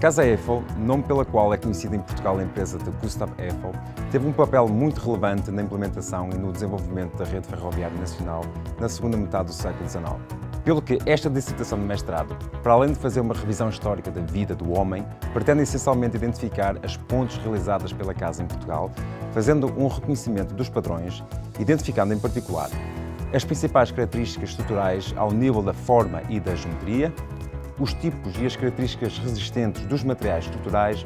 Casa Eiffel, nome pela qual é conhecida em Portugal a empresa de Gustave Eiffel, teve um papel muito relevante na implementação e no desenvolvimento da rede ferroviária nacional na segunda metade do século XIX. Pelo que esta dissertação de mestrado, para além de fazer uma revisão histórica da vida do homem, pretende essencialmente identificar as pontes realizadas pela Casa em Portugal, fazendo um reconhecimento dos padrões, identificando em particular as principais características estruturais ao nível da forma e da geometria, os tipos e as características resistentes dos materiais estruturais,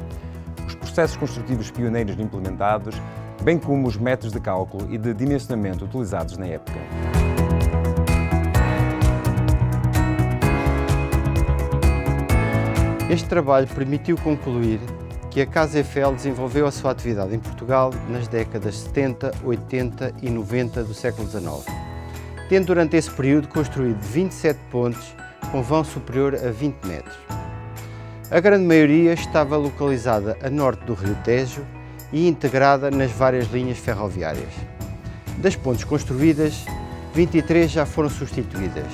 os processos construtivos pioneiros implementados, bem como os métodos de cálculo e de dimensionamento utilizados na época. Este trabalho permitiu concluir que a Casa Eiffel desenvolveu a sua atividade em Portugal nas décadas 70, 80 e 90 do século XIX, tendo durante esse período construído 27 pontes com vão superior a 20 metros. A grande maioria estava localizada a norte do Rio Tejo e integrada nas várias linhas ferroviárias. Das pontes construídas, 23 já foram substituídas.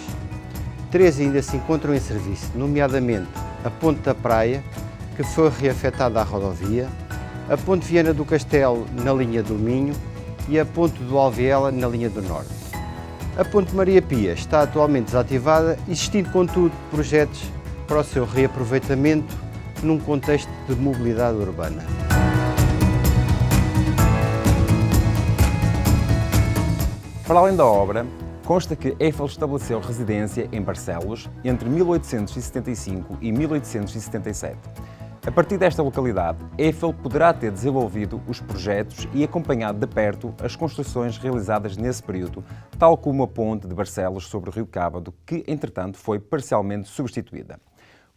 3 ainda se encontram em serviço, nomeadamente a Ponte da Praia, que foi reafetada à rodovia, a Ponte Viana do Castelo na linha do Minho e a Ponte do Alviela na linha do Norte. A Ponte Maria Pia está atualmente desativada, existindo, contudo, projetos para o seu reaproveitamento num contexto de mobilidade urbana. Para além da obra, consta que Eiffel estabeleceu residência em Barcelos entre 1875 e 1877. A partir desta localidade, Eiffel poderá ter desenvolvido os projetos e acompanhado de perto as construções realizadas nesse período, tal como a ponte de Barcelos sobre o rio Cábado, que, entretanto, foi parcialmente substituída.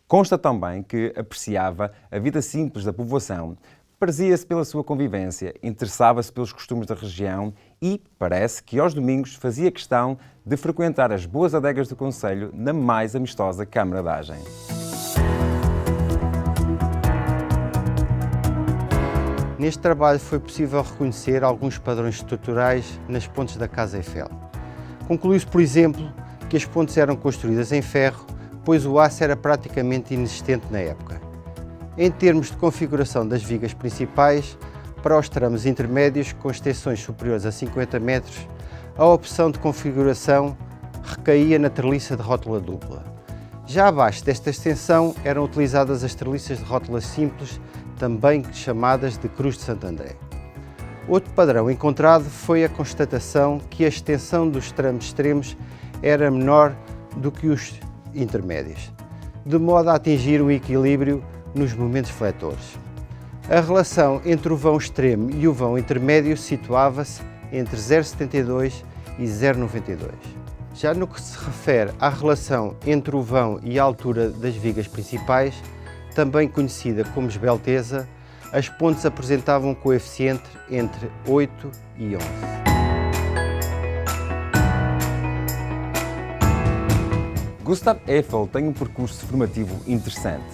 Consta também que apreciava a vida simples da povoação, prezia-se pela sua convivência, interessava-se pelos costumes da região e, parece que aos domingos fazia questão de frequentar as boas adegas do concelho na mais amistosa camaradagem. Neste trabalho foi possível reconhecer alguns padrões estruturais nas pontes da Casa Eiffel. Concluiu-se, por exemplo, que as pontes eram construídas em ferro, pois o aço era praticamente inexistente na época. Em termos de configuração das vigas principais, para os tramos intermédios com extensões superiores a 50 metros, a opção de configuração recaía na treliça de rótula dupla. Já abaixo desta extensão eram utilizadas as treliças de rótula simples, também chamadas de Cruz de Santo André. Outro padrão encontrado foi a constatação que a extensão dos tramos extremos era menor do que os intermédios, de modo a atingir um equilíbrio nos momentos fletores. A relação entre o vão extremo e o vão intermédio situava-se entre 0,72 e 0,92. Já no que se refere à relação entre o vão e a altura das vigas principais, também conhecida como esbelteza, as pontes apresentavam um coeficiente entre 8 e 11. Gustave Eiffel tem um percurso formativo interessante.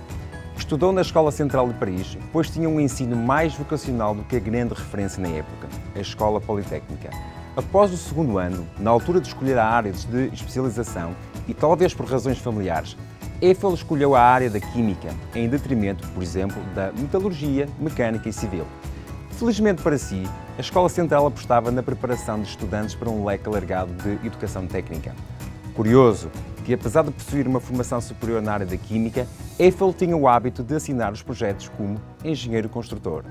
Estudou na Escola Central de Paris, pois tinha um ensino mais vocacional do que a grande referência na época, a Escola Politécnica. Após o segundo ano, na altura de escolher a área de especialização e talvez por razões familiares, Eiffel escolheu a área da Química, em detrimento, por exemplo, da Metalurgia, Mecânica e Civil. Felizmente para si, a Escola Central apostava na preparação de estudantes para um leque alargado de educação técnica. Curioso que, apesar de possuir uma formação superior na área da Química, Eiffel tinha o hábito de assinar os projetos como engenheiro construtor.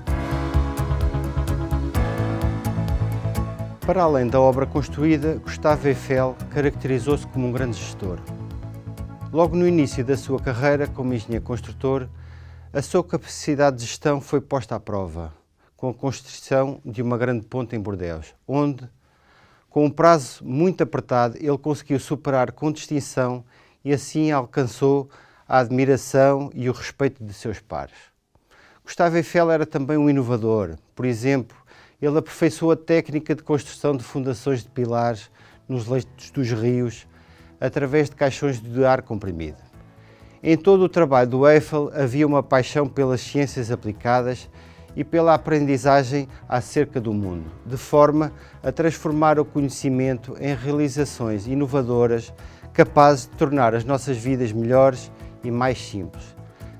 Para além da obra construída, Gustave Eiffel caracterizou-se como um grande gestor. Logo no início da sua carreira como engenheiro construtor, a sua capacidade de gestão foi posta à prova, com a construção de uma grande ponte em Bordeaux, onde, com um prazo muito apertado, ele conseguiu superar com distinção e assim alcançou a admiração e o respeito de seus pares. Gustave Eiffel era também um inovador. Por exemplo, ele aperfeiçoou a técnica de construção de fundações de pilares nos leitos dos rios, através de caixões de ar comprimido. Em todo o trabalho do Eiffel havia uma paixão pelas ciências aplicadas e pela aprendizagem acerca do mundo, de forma a transformar o conhecimento em realizações inovadoras capazes de tornar as nossas vidas melhores e mais simples.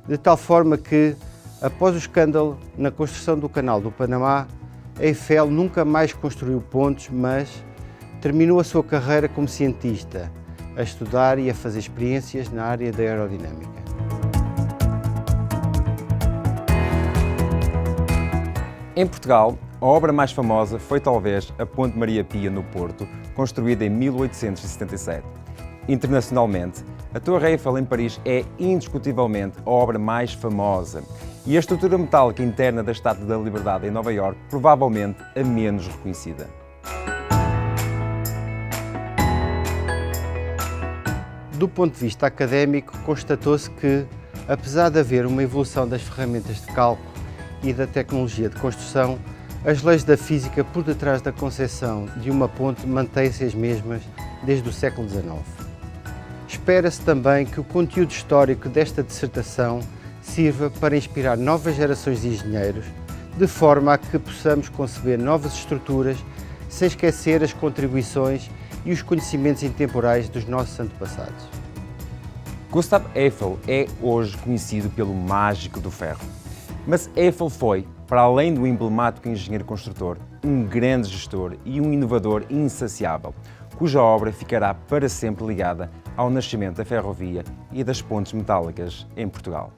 de tal forma que, após o escândalo na construção do Canal do Panamá, a Eiffel nunca mais construiu pontes, mas terminou a sua carreira como cientista, a estudar e a fazer experiências na área da aerodinâmica. Em Portugal, a obra mais famosa foi talvez a Ponte Maria Pia no Porto, construída em 1877. Internacionalmente, a Torre Eiffel em Paris é indiscutivelmente a obra mais famosa e a estrutura metálica interna da Estátua da Liberdade em Nova Iorque provavelmente a menos reconhecida. Do ponto de vista académico, constatou-se que, apesar de haver uma evolução das ferramentas de cálculo e da tecnologia de construção, as leis da física por detrás da concepção de uma ponte mantêm-se as mesmas desde o século XIX. Espera-se também que o conteúdo histórico desta dissertação sirva para inspirar novas gerações de engenheiros, de forma a que possamos conceber novas estruturas sem esquecer as contribuições e os conhecimentos intemporais dos nossos antepassados. Gustav Eiffel é hoje conhecido pelo mágico do ferro. Mas Eiffel foi, para além do emblemático engenheiro construtor, um grande gestor e um inovador insaciável, cuja obra ficará para sempre ligada ao nascimento da ferrovia e das pontes metálicas em Portugal.